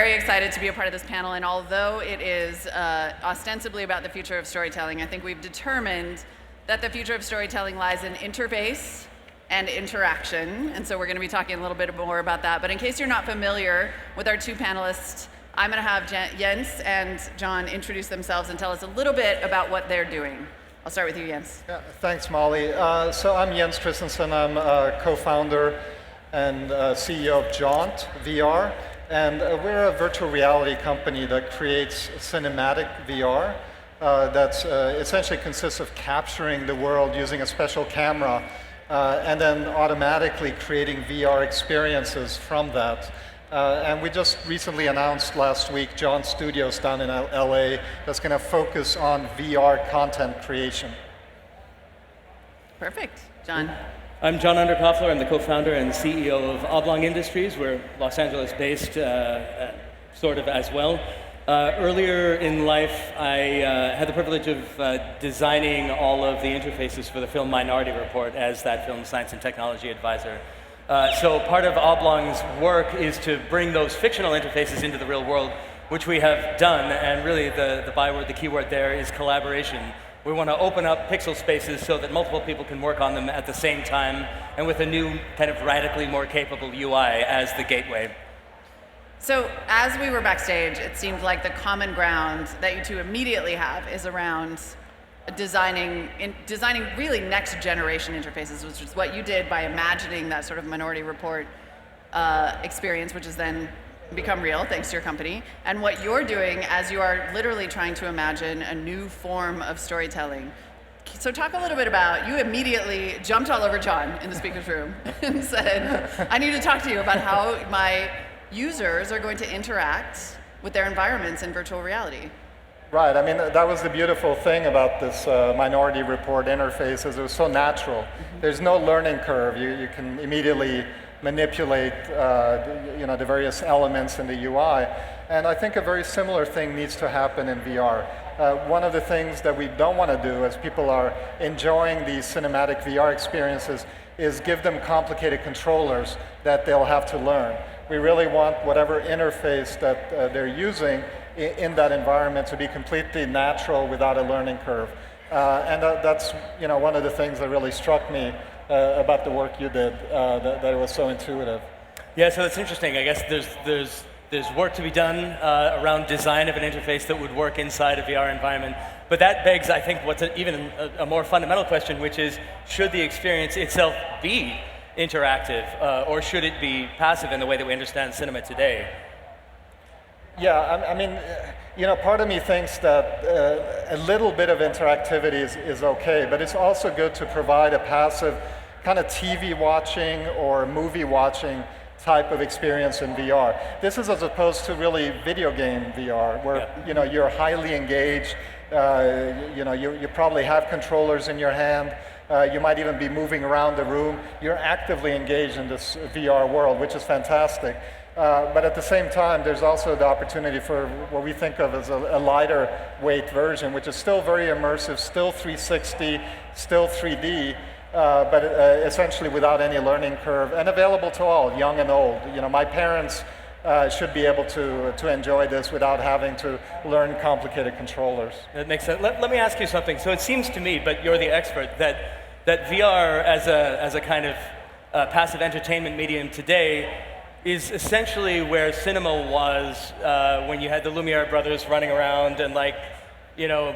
very excited to be a part of this panel, and although it is ostensibly about the future of storytelling, I think we've determined that the future of storytelling lies in interface and interaction, and so we're going to be talking a little bit more about that. But in case you're not familiar with our two panelists, I'm going to have Jens and John introduce themselves and tell us a little bit about what they're doing. I'll start with you, Jens. Yeah, thanks, Molly. So I'm Jens Christensen. I'm co-founder and CEO of Jaunt VR. And we're a virtual reality company that creates cinematic VR that essentially consists of capturing the world using a special camera and then automatically creating VR experiences from that. And we just recently announced last week Jaunt Studios down in LA that's going to focus on VR content creation. Perfect. John. I'm John Underkoffler. I'm the co-founder and CEO of Oblong Industries. We're Los Angeles-based, sort of as well. Earlier in life, I had the privilege of designing all of the interfaces for the film Minority Report as that film's science and technology advisor. So part of Oblong's work is to bring those fictional interfaces into the real world, which we have done. And really, the byword, the keyword there is collaboration. We want to open up pixel spaces so that multiple people can work on them at the same time, and with a new, kind of radically more capable UI as the gateway. So as we were backstage, it seemed like the common ground that you two immediately have is around designing really next generation interfaces, which is what you did by imagining that sort of Minority Report experience, which has then become real thanks to your company, and what you're doing as you are literally trying to imagine a new form of storytelling. So talk a little bit about, you immediately jumped all over John in the speaker's room and said, I need to talk to you about how my users are going to interact with their environments in virtual reality. Right, I mean, that was the beautiful thing about this Minority Report interface, is it was so natural. There's no learning curve. You can immediately manipulate the various elements in the UI. And I think a very similar thing needs to happen in VR. One of the things that we don't want to do as people are enjoying these cinematic VR experiences is give them complicated controllers that they'll have to learn. We really want whatever interface that they're using in that environment to be completely natural without a learning curve. And that's one of the things that really struck me about the work you did, that it was so intuitive. Yeah, so that's interesting. I guess there's work to be done around design of an interface that would work inside a VR environment. But that begs, I think, what's even a more fundamental question, which is, should the experience itself be interactive, or should it be passive in the way that we understand cinema today? Yeah, I mean, part of me thinks that a little bit of interactivity is okay, but it's also good to provide a passive kind of TV watching or movie watching type of experience in VR. This is as opposed to really video game VR, where you're highly engaged. You probably have controllers in your hand. You might even be moving around the room. You're actively engaged in this VR world, which is fantastic. But at the same time, there's also the opportunity for what we think of as a lighter weight version, which is still very immersive, still 360, still 3D, but essentially without any learning curve, and available to all, young and old. My parents should be able to enjoy this without having to learn complicated controllers. That makes sense. Let me ask you something. So it seems to me, but you're the expert, that VR as a kind of passive entertainment medium today is essentially where cinema was when you had the Lumiere brothers running around and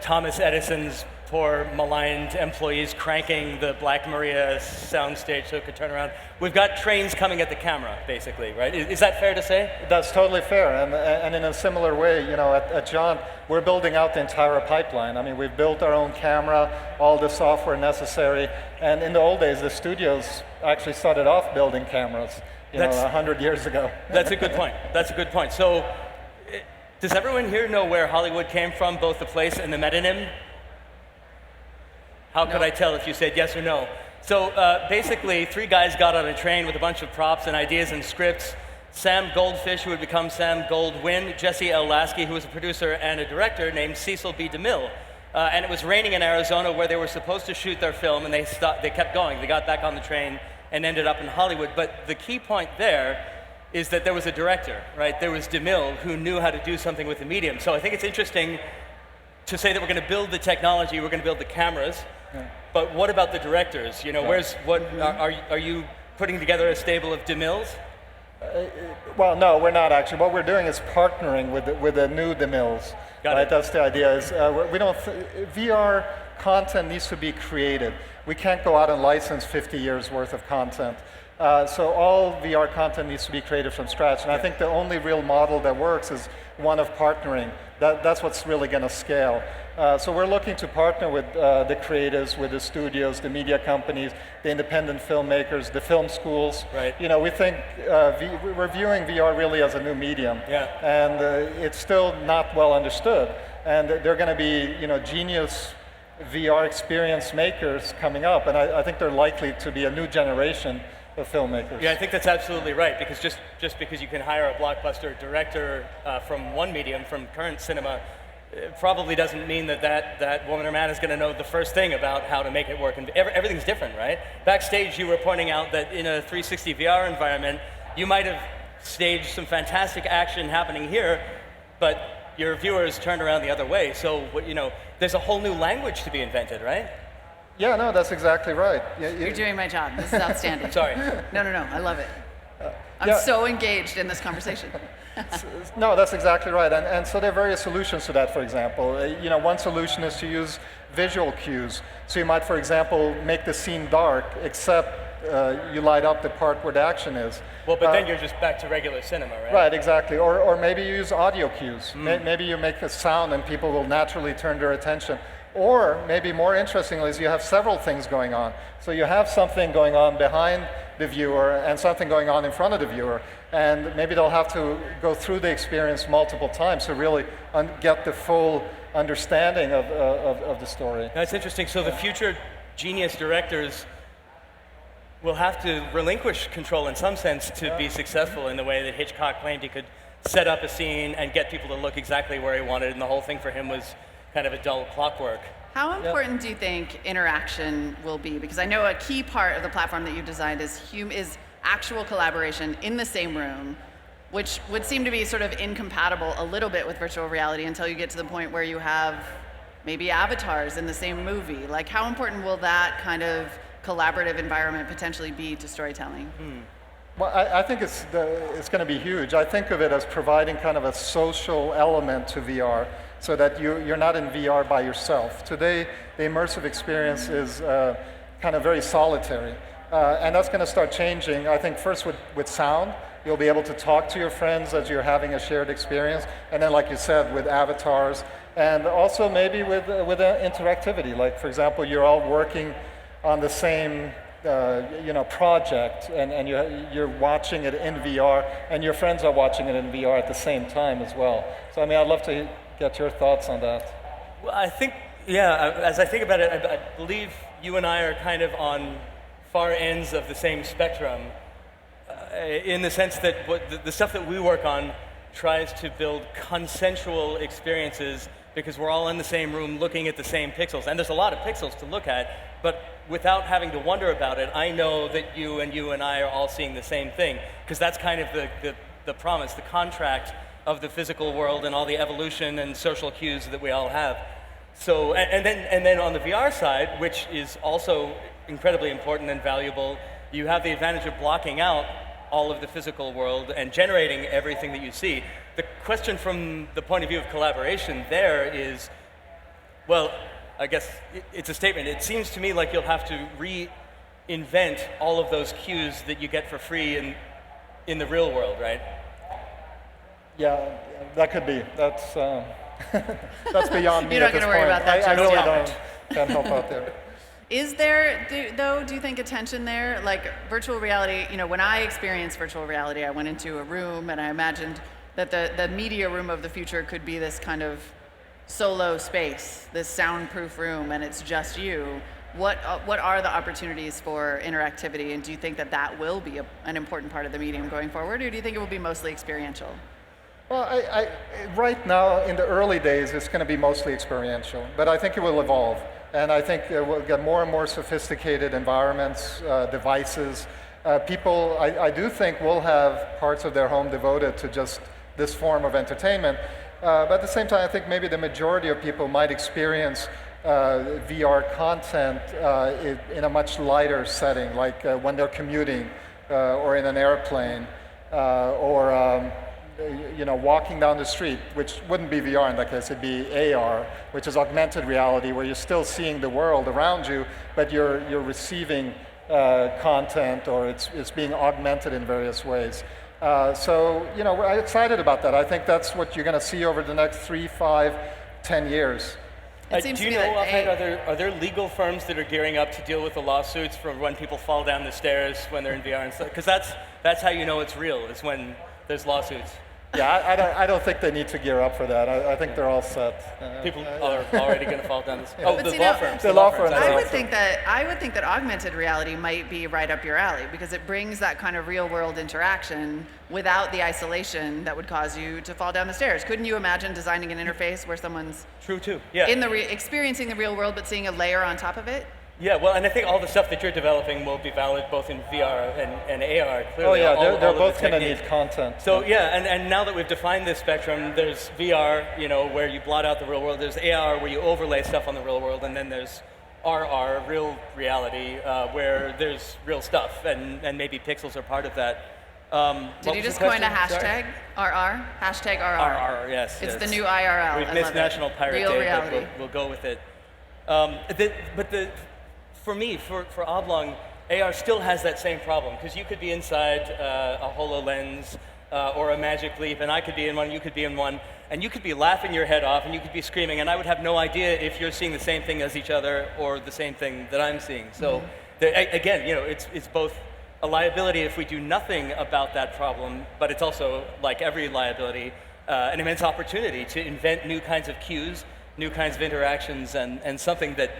Thomas Edison's poor maligned employees cranking the Black Maria soundstage so it could turn around. We've got trains coming at the camera, basically, right? Is that fair to say? That's totally fair, and in a similar way, at Jaunt, we're building out the entire pipeline. I mean, we've built our own camera, all the software necessary, and in the old days, the studios actually started off building cameras, 100 years ago. That's a good point. That's a good point. So, does everyone here know where Hollywood came from, both the place and the metonym? How could I tell if you said yes or no? So basically, three guys got on a train with a bunch of props and ideas and scripts. Sam Goldfish, who would become Sam Goldwyn, Jesse L. Lasky, who was a producer and a director, named Cecil B. DeMille. And it was raining in Arizona where they were supposed to shoot their film, and they kept going. They got back on the train and ended up in Hollywood. But the key point there is that there was a director, right? There was DeMille who knew how to do something with the medium. So I think it's interesting to say that we're going to build the technology, we're going to build the cameras, but what about the directors? You know, are you putting together a stable of DeMilles? Well, no, we're not actually. What we're doing is partnering with the new DeMilles. Got it. That's the idea. Is we don't VR content needs to be created. We can't go out and license 50 years worth of content. So all VR content needs to be created from scratch. And I think the only real model that works is one of partnering. That's what's really going to scale. So we're looking to partner with the creatives, with the studios, the media companies, the independent filmmakers, the film schools. Right. You know, we think we're viewing VR really as a new medium, and it's still not well understood. And there are going to be, you know, genius VR experience makers coming up, and I think they're likely to be a new generation of filmmakers. Yeah, I think that's absolutely right, because just because you can hire a blockbuster director from one medium, from current cinema, it probably doesn't mean that woman or man is going to know the first thing about how to make it work. And everything's different, right? Backstage, you were pointing out that in a 360 VR environment, you might have staged some fantastic action happening here, but your viewers turned around the other way. So, you know, there's a whole new language to be invented, right? Yeah, no, that's exactly right. You're doing my job. This is outstanding. Sorry. No, I love it. I'm so engaged in this conversation. No, that's exactly right. And so there are various solutions to that, for example. You know, one solution is to use visual cues. So you might, for example, make the scene dark, except you light up the part where the action is. Well, but then you're just back to regular cinema, right? Right, exactly. Or maybe you use audio cues. Maybe you make a sound and people will naturally turn their attention. Or maybe more interestingly is you have several things going on. So you have something going on behind the viewer and something going on in front of the viewer. And maybe they'll have to go through the experience multiple times to really get the full understanding of the story. That's interesting. So the future genius directors will have to relinquish control in some sense to be successful in the way that Hitchcock claimed he could set up a scene and get people to look exactly where he wanted, and the whole thing for him was kind of a dull clockwork. How important do you think interaction will be? Because I know a key part of the platform that you designed is actual collaboration in the same room, which would seem to be sort of incompatible a little bit with virtual reality until you get to the point where you have maybe avatars in the same movie. Like, how important will that kind of collaborative environment potentially be to storytelling? Well, I think it's going to be huge. I think of it as providing kind of a social element to VR, so that you're not in VR by yourself. Today, the immersive experience is kind of very solitary. And that's going to start changing, I think, first with sound. You'll be able to talk to your friends as you're having a shared experience. And then, like you said, with avatars. And also maybe with interactivity. Like, for example, you're all working on the same project, and you're watching it in VR, and your friends are watching it in VR at the same time as well. So, I mean, I'd love to get your thoughts on that. Well, I think, as I think about it, I believe you and I are kind of on far ends of the same spectrum, in the sense that the stuff that we work on tries to build consensual experiences because we're all in the same room looking at the same pixels. And there's a lot of pixels to look at, but without having to wonder about it, I know that you and I are all seeing the same thing, because that's kind of the promise, the contract of the physical world and all the evolution and social cues that we all have. So, and then on the VR side, which is also incredibly important and valuable, you have the advantage of blocking out all of the physical world and generating everything that you see. The question from the point of view of collaboration there is, well, I guess it's a statement. It seems to me like you'll have to reinvent all of those cues that you get for free in the real world, right? Yeah, that could be. That's that's beyond me. You're not going to worry about that. I really can't help out there. Is there, do you think, attention there? Like virtual reality, when I experienced virtual reality, I went into a room and I imagined that the media room of the future could be this kind of solo space, this soundproof room, and it's just you. What are the opportunities for interactivity, and do you think that will be an important part of the medium going forward, or do you think it will be mostly experiential? Well, right now, in the early days, it's going to be mostly experiential, but I think it will evolve. And I think we'll get more and more sophisticated environments, devices, People, I do think, will have parts of their home devoted to just this form of entertainment. But at the same time, I think maybe the majority of people might experience VR content in a much lighter setting, like when they're commuting or in an airplane or walking down the street, which wouldn't be VR in that case, it'd be AR, which is augmented reality, where you're still seeing the world around you, but you're receiving content, or it's being augmented in various ways. So we're excited about that. I think that's what you're going to see over the next 3, 5, 10 years. Do you know offhand, are there legal firms that are gearing up to deal with the lawsuits for when people fall down the stairs when they're in VR and stuff? Because that's how you know it's real, is when there's lawsuits. Yeah, I don't think they need to gear up for that. I think they're all set. People are already going to fall down the stairs. Yeah. Oh, the law firms. The law firms. I would think that augmented reality might be right up your alley, because it brings that kind of real world interaction without the isolation that would cause you to fall down the stairs. Couldn't you imagine designing an interface where someone's true too? Yeah. Experiencing the real world but seeing a layer on top of it? Yeah, well, and I think all the stuff that you're developing will be valid both in VR and AR, clearly. Oh yeah, they're both going to need content. So yeah, and now that we've defined this spectrum, there's VR, where you blot out the real world, there's AR where you overlay stuff on the real world, and then there's RR, real reality, where there's real stuff, and maybe pixels are part of that. Did you just coin a hashtag? RR? Hashtag RR. RR, yes. It's the new IRL. We've missed National Pirate Real Day, reality. but we'll go with it. For me, for Oblong, AR still has that same problem, because you could be inside a HoloLens or a Magic Leap, and I could be in one, you could be in one, and you could be laughing your head off, and you could be screaming, and I would have no idea if you're seeing the same thing as each other or the same thing that I'm seeing. So, again, it's both a liability if we do nothing about that problem, but it's also, like every liability, an immense opportunity to invent new kinds of cues, new kinds of interactions, and something that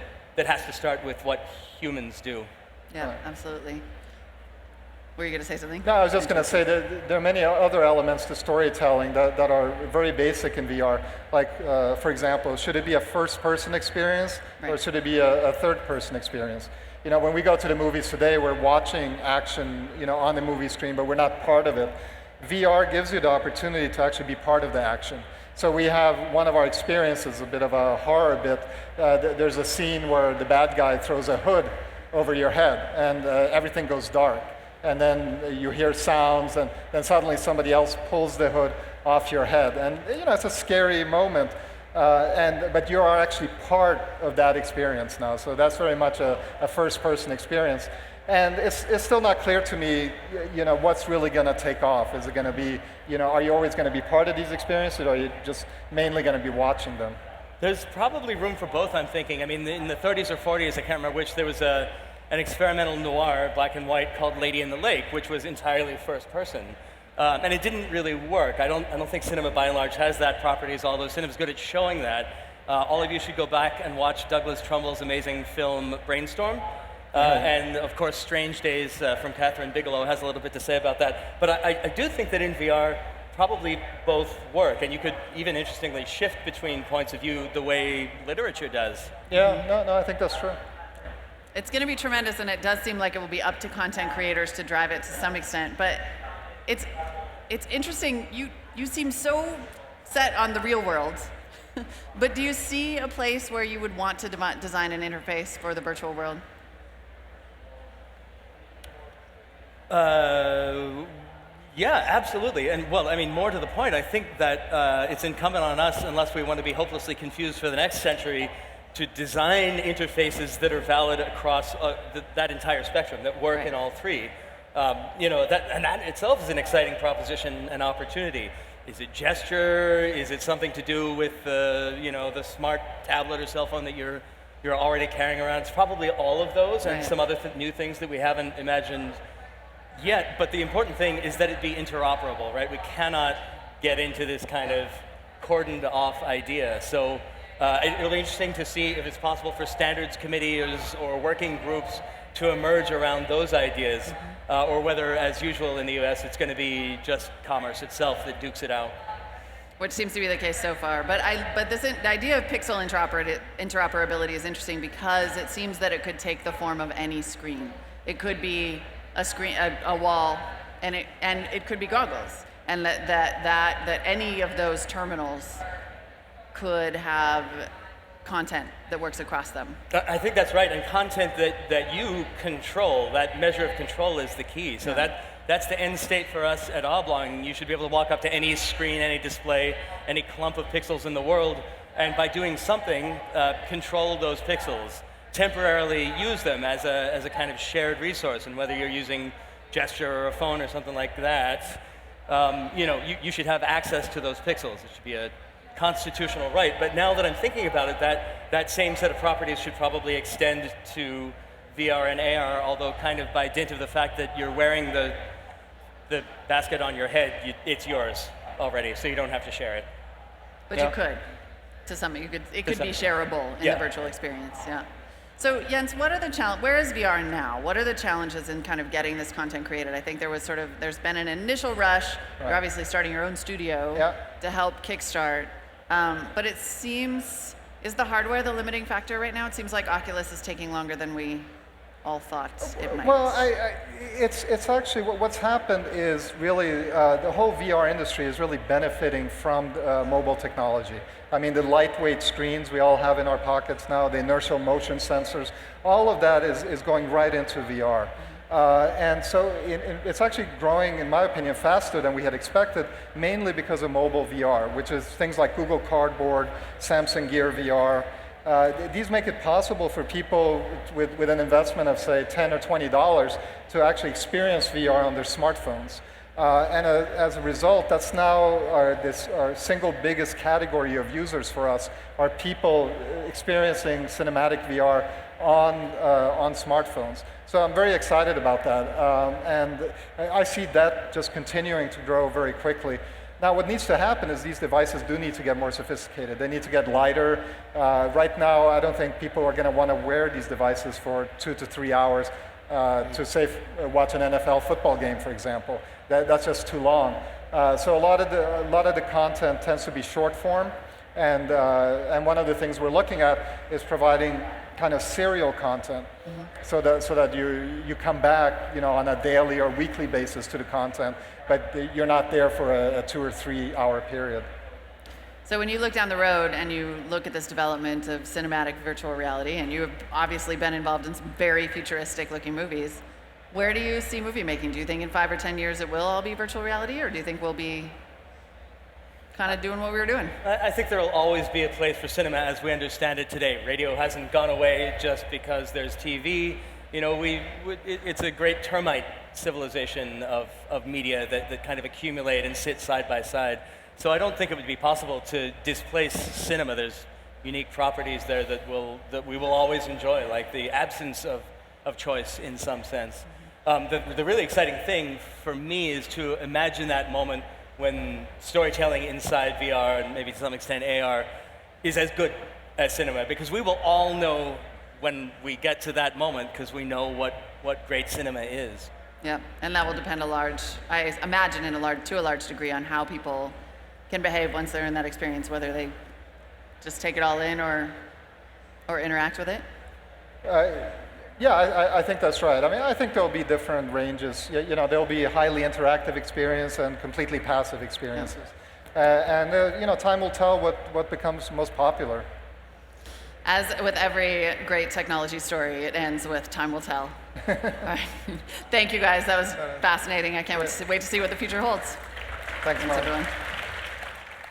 has to start with what humans do. Yeah, absolutely. Were you going to say something? No, I was just going to say that there are many other elements to storytelling that are very basic in VR. Like, for example, should it be a first-person experience, or should it be a third-person experience? When we go to the movies today, we're watching action, on the movie screen, but we're not part of it. VR gives you the opportunity to actually be part of the action. So we have one of our experiences, a bit of a horror bit. There's a scene where the bad guy throws a hood over your head, and everything goes dark. And then you hear sounds, and then suddenly somebody else pulls the hood off your head. And it's a scary moment, but you are actually part of that experience now. So that's very much a first-person experience. And it's still not clear to me, what's really going to take off. Is it going to be, are you always going to be part of these experiences, or are you just mainly going to be watching them? There's probably room for both, I'm thinking. I mean, in the 30s or 40s, I can't remember which, there was an experimental noir, black and white, called Lady in the Lake, which was entirely first person. And it didn't really work. I don't think cinema, by and large, has that properties, although cinema's good at showing that. All of you should go back and watch Douglas Trumbull's amazing film, Brainstorm. And of course, Strange Days from Catherine Bigelow has a little bit to say about that. But I do think that in VR, probably both work. And you could even interestingly shift between points of view the way literature does. Yeah, no, I think that's true. It's going to be tremendous, and it does seem like it will be up to content creators to drive it to some extent. But it's interesting. You seem so set on the real world. But do you see a place where you would want to design an interface for the virtual world? Yeah, absolutely. And well, I mean, more to the point, I think that it's incumbent on us, unless we want to be hopelessly confused for the next century, to design interfaces that are valid across that entire spectrum, that work in all three. That itself is an exciting proposition and opportunity. Is it gesture? Is it something to do with the smart tablet or cell phone that you're already carrying around? It's probably all of those and some other new things that we haven't imagined yet. But the important thing is that it be interoperable, right? We cannot get into this kind of cordoned off idea. So it'll be interesting to see if it's possible for standards committees or working groups to emerge around those ideas, or whether, as usual in the US, it's going to be just commerce itself that dukes it out. Which seems to be the case so far. But the idea of pixel interoperability is interesting because it seems that it could take the form of any screen. It could be a screen, a wall, and it could be goggles, and that any of those terminals could have content that works across them. I think that's right, and content that you control, that measure of control is the key. So that's the end state for us at Oblong. You should be able to walk up to any screen, any display, any clump of pixels in the world, and by doing something, control those pixels. Temporarily use them as a kind of shared resource, and whether you're using gesture or a phone or something like that, you should have access to those pixels. It should be a constitutional right. But now that I'm thinking about it, that same set of properties should probably extend to VR and AR, although kind of by dint of the fact that you're wearing the basket on your head, it's yours already, so you don't have to share it. But you could, to some, it could be shareable in the virtual experience, yeah. So Jens, what are where is VR now? What are the challenges in kind of getting this content created? I think there's been an initial rush. You're obviously starting your own studio to help kickstart. But it seems, is the hardware the limiting factor right now? It seems like Oculus is taking longer than we all thought it might. Well, it's actually, what's happened is really, the whole VR industry is really benefiting from mobile technology. I mean, the lightweight screens we all have in our pockets now, the inertial motion sensors, all of that is going right into VR. And so it's actually growing, in my opinion, faster than we had expected, mainly because of mobile VR, which is things like Google Cardboard, Samsung Gear VR. These make it possible for people with an investment of, say, $10 or $20 to actually experience VR on their smartphones. As a result, that's now our single biggest category of users for us, are people experiencing cinematic VR on smartphones. So I'm very excited about that. And I see that just continuing to grow very quickly. Now, what needs to happen is these devices do need to get more sophisticated. They need to get lighter. Right now, I don't think people are going to want to wear these devices for 2 to 3 hours to, say, watch an NFL football game, for example. That's just too long. So a lot of the content tends to be short form, and one of the things we're looking at is providing kind of serial content, so that you come back, on a daily or weekly basis to the content, but you're not there for a 2 or 3 hour period. So when you look down the road and you look at this development of cinematic virtual reality, and you have obviously been involved in some very futuristic looking movies, where do you see movie making? Do you think in 5 or 10 years it will all be virtual reality, or do you think we'll be kind of doing what we were doing? I think there will always be a place for cinema as we understand it today. Radio hasn't gone away just because there's TV. It's a great termite civilization of media that kind of accumulate and sit side by side. So I don't think it would be possible to displace cinema. There's unique properties there that we will always enjoy, like the absence of choice in some sense. The really exciting thing for me is to imagine that moment when storytelling inside VR and maybe to some extent AR is as good as cinema, because we will all know when we get to that moment, because we know what great cinema is. Yeah, and that will depend I imagine to a large degree on how people can behave once they're in that experience, whether they just take it all in or interact with it. Yeah, I think that's right. I mean, I think there'll be different ranges. There'll be a highly interactive experience and completely passive experiences. Yeah. Time will tell what becomes most popular. As with every great technology story, it ends with time will tell. All right. Thank you, guys. That was fascinating. I can't wait to see what the future holds. Thanks, everyone.